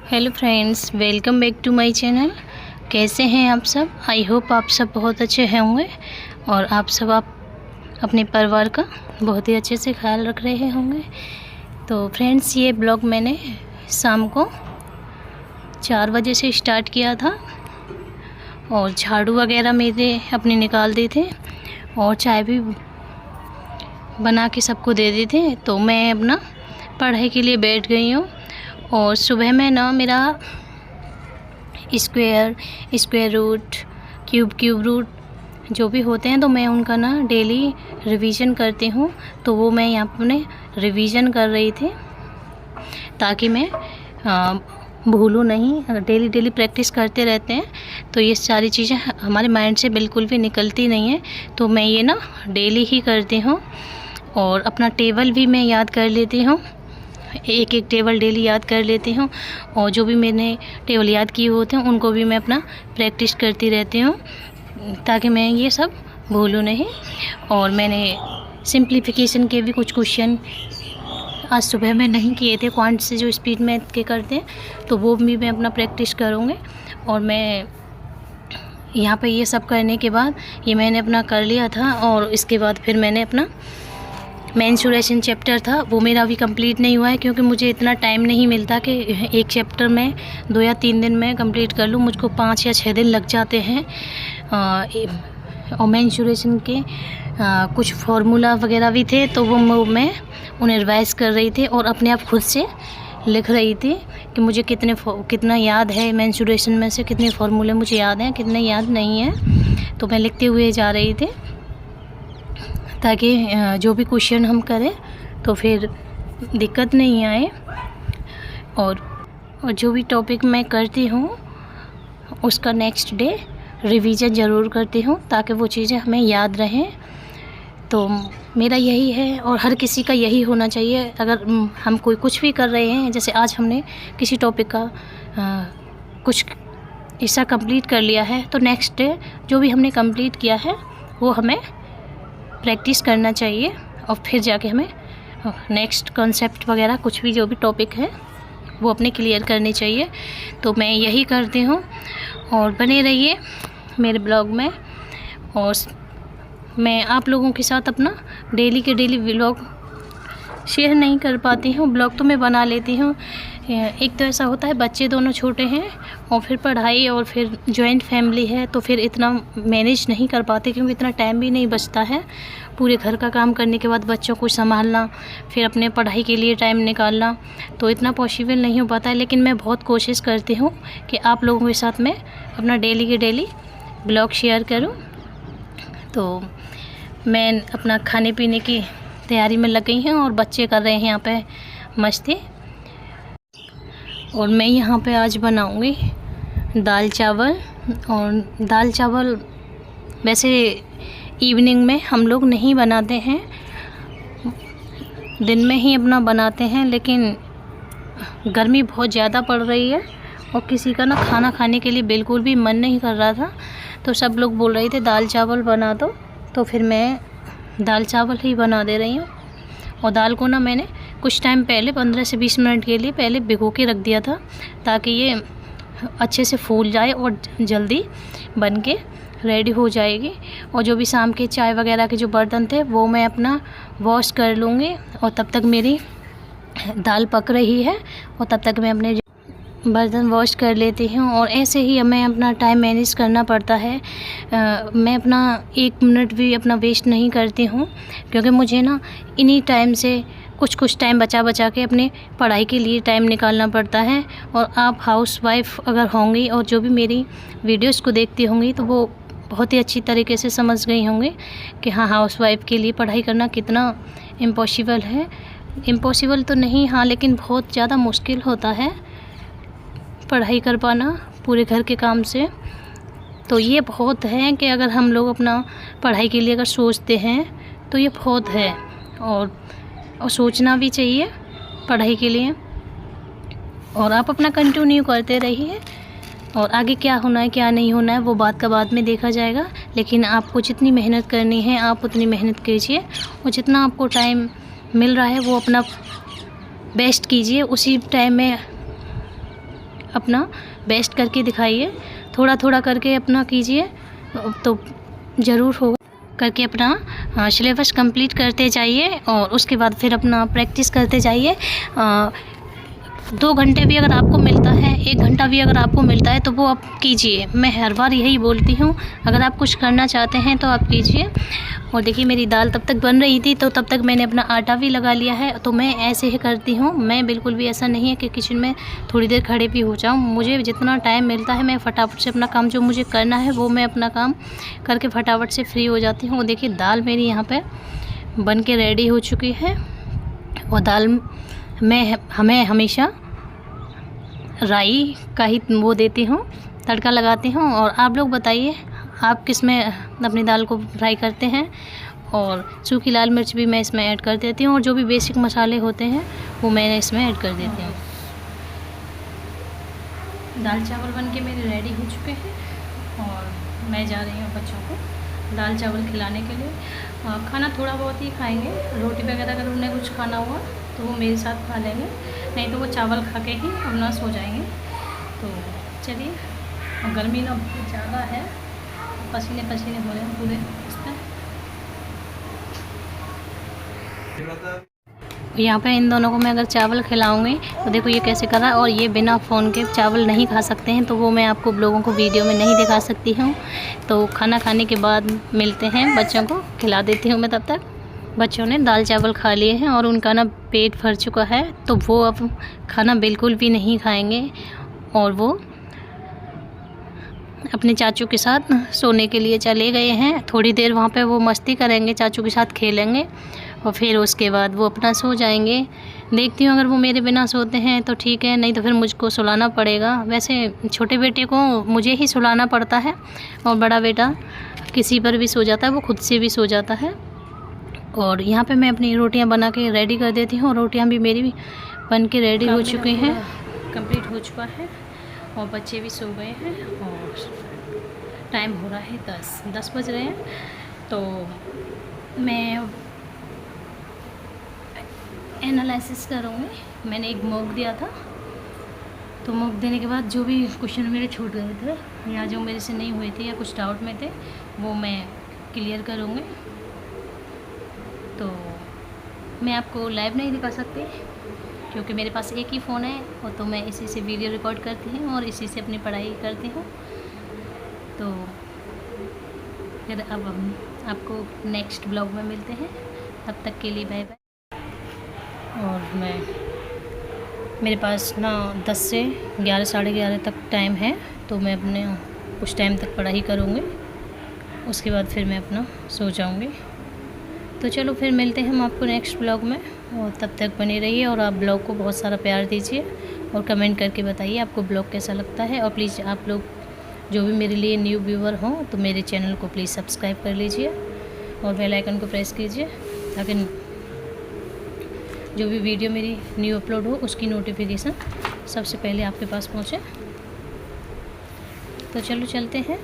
Hello friends, welcome back to my channel. कैसे हैं आप सब? आई होप आप सब बहुत अच्छे होंगे और आप अपने परिवार का बहुत ही अच्छे से ख्याल रख रहे होंगे। तो फ्रेंड्स, ये ब्लॉग मैंने शाम को 4 बजे से स्टार्ट किया था और झाड़ू वगैरह मेरे अपने निकाल दिए थे और चाय भी बना के सबको दे दिए थे। तो मैं अपना पढ़ाई के लिए बैठ गई हूँ। और सुबह में ना मेरा स्क्वायर रूट, क्यूब रूट जो भी होते हैं तो मैं उनका ना डेली रिवीजन करती हूँ। तो वो मैं यहाँ पर अपने रिवीजन कर रही थी ताकि मैं भूलूँ नहीं। डेली प्रैक्टिस करते रहते हैं तो ये सारी चीज़ें हमारे माइंड से बिल्कुल भी निकलती नहीं है। तो मैं ये ना डेली ही करती हूँ और अपना टेबल भी मैं याद कर लेती हूँ। एक टेबल डेली याद कर लेती हूँ और जो भी मैंने टेबल याद किए होते हैं उनको भी मैं अपना प्रैक्टिस करती रहती हूँ ताकि मैं ये सब भूलूँ नहीं। और मैंने सिंप्लीफिकेशन के भी कुछ क्वेश्चन आज सुबह में नहीं किए थे, क्वांट से जो स्पीड मैथ के करते हैं तो वो भी मैं अपना प्रैक्टिस करूँगी। और मैं यहाँ पे ये सब करने के बाद ये मैंने अपना कर लिया था और इसके बाद फिर मैंने अपना मेंस्ट्रुएशन चैप्टर था वो मेरा अभी कंप्लीट नहीं हुआ है क्योंकि मुझे इतना टाइम नहीं मिलता कि एक चैप्टर में 2 या 3 दिन में कंप्लीट कर लूँ। मुझको 5 या 6 दिन लग जाते हैं। और मेंस्ट्रुएशन के कुछ फार्मूला वगैरह भी थे तो वो मैं उन्हें रिवाइज़ कर रही थी और अपने आप खुद से लिख रही थी कि मुझे कितना याद है, मेंस्ट्रुएशन में से कितने फार्मूले मुझे याद हैं, कितने याद नहीं हैं। तो मैं लिखते हुए जा रही थी ताकि जो भी क्वेश्चन हम करें तो फिर दिक्कत नहीं आए। और जो भी टॉपिक मैं करती हूँ उसका नेक्स्ट डे रिवीजन ज़रूर करती हूँ ताकि वो चीज़ें हमें याद रहें। तो मेरा यही है और हर किसी का यही होना चाहिए। अगर हम कुछ भी कर रहे हैं, जैसे आज हमने किसी टॉपिक का कुछ हिस्सा कंप्लीट कर लिया है तो नेक्स्ट डे जो भी हमने कंप्लीट किया है वो हमें प्रैक्टिस करना चाहिए और फिर जाके हमें नेक्स्ट कॉन्सेप्ट वगैरह कुछ भी जो भी टॉपिक है वो अपने क्लियर करने चाहिए। तो मैं यही करती हूँ और बने रहिए मेरे ब्लॉग में। और मैं आप लोगों के साथ अपना डेली व्लॉग शेयर नहीं कर पाती हूँ। ब्लॉग तो मैं बना लेती हूँ। एक तो ऐसा होता है बच्चे दोनों छोटे हैं और फिर पढ़ाई और फिर जॉइंट फैमिली है तो फिर इतना मैनेज नहीं कर पाते क्योंकि इतना टाइम भी नहीं बचता है। पूरे घर का काम करने के बाद बच्चों को संभालना, फिर अपने पढ़ाई के लिए टाइम निकालना तो इतना पॉसिबल नहीं हो पाता है। लेकिन मैं बहुत कोशिश करती हूँ कि आप लोगों के साथ मैं अपना डेली ब्लॉग शेयर करूँ। तो मैं अपना खाने पीने की तैयारी में लग गई हूँ और बच्चे कर रहे हैं यहाँ पे मस्ती। और मैं यहाँ पे आज बनाऊँगी दाल चावल। और दाल चावल वैसे इवनिंग में हम लोग नहीं बनाते हैं, दिन में ही अपना बनाते हैं। लेकिन गर्मी बहुत ज़्यादा पड़ रही है और किसी का ना खाना खाने के लिए बिल्कुल भी मन नहीं कर रहा था तो सब लोग बोल रहे थे दाल चावल बना दो, तो फिर मैं दाल चावल ही बना दे रही हूँ। और दाल को ना मैंने कुछ टाइम पहले 15 से 20 मिनट के लिए पहले भिगो के रख दिया था ताकि ये अच्छे से फूल जाए और जल्दी बन के रेडी हो जाएगी। और जो भी शाम के चाय वगैरह के जो बर्तन थे वो मैं अपना वॉश कर लूँगी और तब तक मेरी दाल पक रही है और तब तक मैं अपने बर्तन वॉश कर लेती हूँ। और ऐसे ही हमें अपना टाइम मैनेज करना पड़ता है। मैं अपना 1 मिनट भी अपना वेस्ट नहीं करती हूँ क्योंकि मुझे ना इन्हीं टाइम से कुछ टाइम बचा के अपने पढ़ाई के लिए टाइम निकालना पड़ता है। और आप हाउसवाइफ अगर होंगी और जो भी मेरी वीडियोस को देखती होंगी तो वो बहुत ही अच्छी तरीके से समझ गई होंगी कि हाँ, हाउसवाइफ के लिए पढ़ाई करना कितना इम्पॉसिबल है। इम्पॉसिबल तो नहीं, हाँ, लेकिन बहुत ज़्यादा मुश्किल होता है पढ़ाई कर पाना पूरे घर के काम से। तो ये बहुत है कि अगर हम लोग अपना पढ़ाई के लिए अगर सोचते हैं तो ये बहुत है और सोचना भी चाहिए पढ़ाई के लिए। और आप अपना कंटिन्यू करते रहिए और आगे क्या होना है क्या नहीं होना है वो बात का बाद में देखा जाएगा। लेकिन आपको जितनी मेहनत करनी है आप उतनी मेहनत कीजिए और जितना आपको टाइम मिल रहा है वो अपना बेस्ट कीजिए। उसी टाइम में अपना बेस्ट करके दिखाइए, थोड़ा थोड़ा करके अपना कीजिए तो ज़रूर होगा। करके अपना सिलेबस कंप्लीट करते जाइए और उसके बाद फिर अपना प्रैक्टिस करते जाइए। 2 घंटे भी अगर आपको मिलता है, 1 घंटा भी अगर आपको मिलता है तो वो आप कीजिए। मैं हर बार यही बोलती हूँ, अगर आप कुछ करना चाहते हैं तो आप कीजिए। और देखिए मेरी दाल तब तक बन रही थी तो तब तक मैंने अपना आटा भी लगा लिया है। तो मैं ऐसे ही करती हूँ, मैं बिल्कुल भी ऐसा नहीं है कि किचन में थोड़ी देर खड़े भी हो जाऊँ। मुझे जितना टाइम मिलता है मैं फटाफट से अपना काम जो मुझे करना है वो मैं अपना काम करके फटाफट से फ्री हो जाती हूँ। देखिए दाल मेरी यहाँ पे बन के रेडी हो चुकी है। और दाल में हमें हमेशा राई का ही वो देती हूँ, तड़का लगाती हूँ। और आप लोग बताइए आप किस में अपनी दाल को फ्राई करते हैं। और सूखी लाल मिर्च भी मैं इसमें ऐड कर देती हूँ और जो भी बेसिक मसाले होते हैं वो मैंने इसमें ऐड कर देती हूँ। दाल चावल बन के मेरे रेडी हो चुके हैं और मैं जा रही हूँ बच्चों को दाल चावल खिलाने के लिए। खाना थोड़ा बहुत ही खाएंगे, रोटी वगैरह अगर उन्हें कुछ खाना हुआ तो वो मेरे साथ खा लेंगे, नहीं तो वो चावल खा के ही अपना सो जाएंगे। तो चलिए, गर्मी ना बहुत ज़्यादा है, पसीने पसीने हो रहे हैं पूरे इस पर। यहाँ पे इन दोनों को मैं अगर चावल खिलाऊंगी तो देखो ये कैसे कर रहा है। और ये बिना फ़ोन के चावल नहीं खा सकते हैं, तो वो मैं आपको लोगों को वीडियो में नहीं दिखा सकती हूँ। तो खाना खाने के बाद मिलते हैं, बच्चों को खिला देती हूँ मैं। तब तक बच्चों ने दाल चावल खा लिए हैं और उनका ना पेट भर चुका है, तो वो अब खाना बिल्कुल भी नहीं खाएँगे और वो अपने चाचू के साथ सोने के लिए चले गए हैं। थोड़ी देर वहाँ पे वो मस्ती करेंगे, चाचू के साथ खेलेंगे और फिर उसके बाद वो अपना सो जाएंगे। देखती हूँ अगर वो मेरे बिना सोते हैं तो ठीक है, नहीं तो फिर मुझको सुलाना पड़ेगा। वैसे छोटे बेटे को मुझे ही सुलाना पड़ता है और बड़ा बेटा किसी पर भी सो जाता है, वो खुद से भी सो जाता है। और यहाँ पे मैं अपनी रोटियाँ बना के रेडी कर देती हूँ। रोटियाँ भी मेरी बन के रेडी हो चुकी हैं, कंप्लीट हो चुका है और बच्चे भी सो गए हैं और टाइम हो रहा है 10 बज रहे हैं। तो मैं एनालिसिस करूँगी। मैंने एक मॉक दिया था, तो मॉक देने के बाद जो भी क्वेश्चन मेरे छूट गए थे या जो मेरे से नहीं हुए थे या कुछ डाउट में थे वो मैं क्लियर करूँगी। तो मैं आपको लाइव नहीं दिखा सकती क्योंकि मेरे पास एक ही फ़ोन है और तो मैं इसी से वीडियो रिकॉर्ड करती हूँ और इसी से अपनी पढ़ाई करती हूँ। तो फिर अब हम आपको नेक्स्ट ब्लॉग में मिलते हैं, तब तक के लिए बाय बाय। और मेरे पास ना 10 से 11 साढ़े 11 तक टाइम है, तो मैं अपने कुछ टाइम तक पढ़ाई करूँगी, उसके बाद फिर मैं अपना सो जाऊँगी। तो चलो फिर मिलते हैं हम आपको नेक्स्ट ब्लॉग में, और तब तक बने रहिए और आप ब्लॉग को बहुत सारा प्यार दीजिए और कमेंट करके बताइए आपको ब्लॉग कैसा लगता है। और प्लीज़ आप लोग जो भी मेरे लिए न्यू व्यूवर हों तो मेरे चैनल को प्लीज़ सब्सक्राइब कर लीजिए और बेल आइकन को प्रेस कीजिए ताकि जो भी वीडियो मेरी न्यू अपलोड हो उसकी नोटिफिकेशन सबसे पहले आपके पास पहुँचे। तो चलो चलते हैं।